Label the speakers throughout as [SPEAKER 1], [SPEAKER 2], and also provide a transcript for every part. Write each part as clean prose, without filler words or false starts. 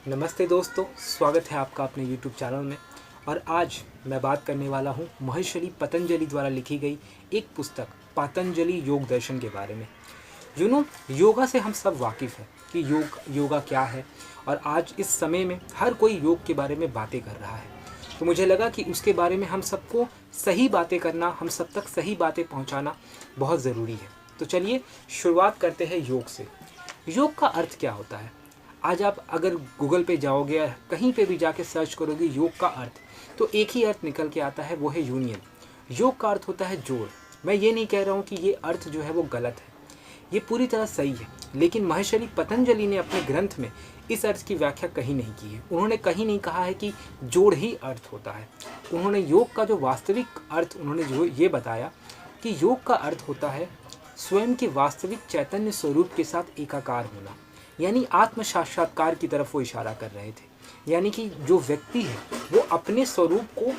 [SPEAKER 1] नमस्ते दोस्तों, स्वागत है आपका अपने YouTube चैनल में। और आज मैं बात करने वाला हूँ महर्षि पतंजलि द्वारा लिखी गई एक पुस्तक पतंजलि योग दर्शन के बारे में। योगा से हम सब वाकिफ़ हैं कि योगा क्या है, और आज इस समय में हर कोई योग के बारे में बातें कर रहा है। तो मुझे लगा कि उसके बारे में हम सबको सही बातें करना, हम सब तक सही बातें पहुँचाना बहुत ज़रूरी है। तो चलिए शुरुआत करते हैं योग से। योग का अर्थ क्या होता है? आज आप अगर गूगल पे जाओगे या कहीं पे भी जाके सर्च करोगे योग का अर्थ, तो एक ही अर्थ निकल के आता है, वो है यूनियन। योग का अर्थ होता है जोड़। मैं ये नहीं कह रहा हूँ कि ये अर्थ जो है वो गलत है, ये पूरी तरह सही है, लेकिन महर्षि पतंजलि ने अपने ग्रंथ में इस अर्थ की व्याख्या कहीं नहीं की है। उन्होंने कहीं नहीं कहा है कि जोड़ ही अर्थ होता है। उन्होंने योग का जो वास्तविक अर्थ उन्होंने जो ये बताया कि योग का अर्थ होता है स्वयं के वास्तविक चैतन्य स्वरूप के साथ एकाकार होना, यानी आत्म साक्षात्कार की तरफ वो इशारा कर रहे थे। यानी कि जो व्यक्ति है वो अपने स्वरूप को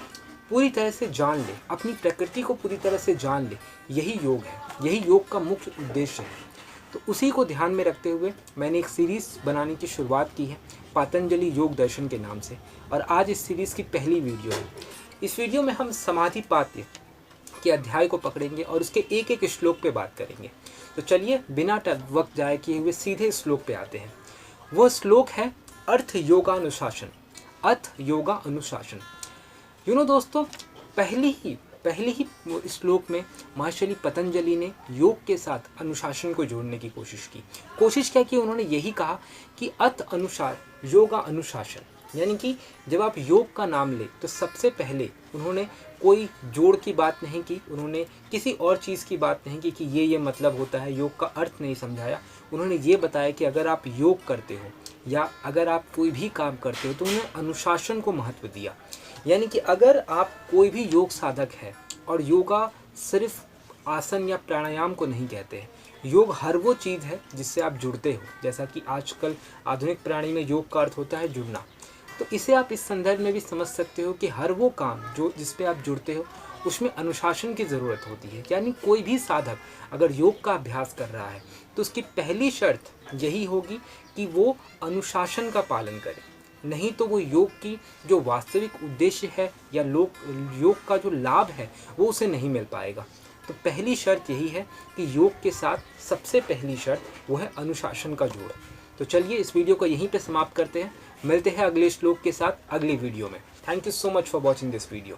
[SPEAKER 1] पूरी तरह से जान ले, अपनी प्रकृति को पूरी तरह से जान ले, यही योग है, यही योग का मुख्य उद्देश्य है। तो उसी को ध्यान में रखते हुए मैंने एक सीरीज़ बनाने की शुरुआत की है पतंजलि योग दर्शन के नाम से, और आज इस सीरीज़ की पहली वीडियो है। इस वीडियो में हम समाधिपात्य के अध्याय को पकड़ेंगे और उसके एक एक श्लोक पे बात करेंगे। तो चलिए बिना वक्त जाए किए हुए सीधे श्लोक पे आते हैं। वह श्लोक है अर्थ योगानुशासन। अर्थ योगा अनुशासन। दोस्तों, पहली ही श्लोक में महर्षि पतंजलि ने योग के साथ अनुशासन को जोड़ने की कोशिश क्या की? उन्होंने यही कहा कि अर्थ अनुसार योगा अनुशासन, यानी कि जब आप योग का नाम ले तो सबसे पहले उन्होंने कोई जोड़ की बात नहीं की, उन्होंने किसी और चीज़ की बात नहीं की कि ये मतलब होता है, योग का अर्थ नहीं समझाया। उन्होंने ये बताया कि अगर आप योग करते हो या अगर आप कोई भी काम करते हो तो उन्होंने अनुशासन को महत्व दिया। यानी कि अगर आप कोई भी योग साधक है, और योगा सिर्फ आसन या प्राणायाम को नहीं कहते हैं, योग हर वो चीज़ है जिससे आप जुड़ते हो। जैसा कि आजकल आधुनिक प्रणाली में योग का अर्थ होता है जुड़ना, तो इसे आप इस संदर्भ में भी समझ सकते हो कि हर वो काम जो जिस पे आप जुड़ते हो उसमें अनुशासन की ज़रूरत होती है। यानी कोई भी साधक अगर योग का अभ्यास कर रहा है तो उसकी पहली शर्त यही होगी कि वो अनुशासन का पालन करे, नहीं तो वो योग की जो वास्तविक उद्देश्य है या योग का जो लाभ है वो उसे नहीं मिल पाएगा। तो पहली शर्त यही है कि योग के साथ सबसे पहली शर्त वो है अनुशासन का जोड़। तो चलिए इस वीडियो को यहीं पे समाप्त करते हैं। मिलते हैं अगले श्लोक के साथ अगली वीडियो में। Thank you so much for watching this video.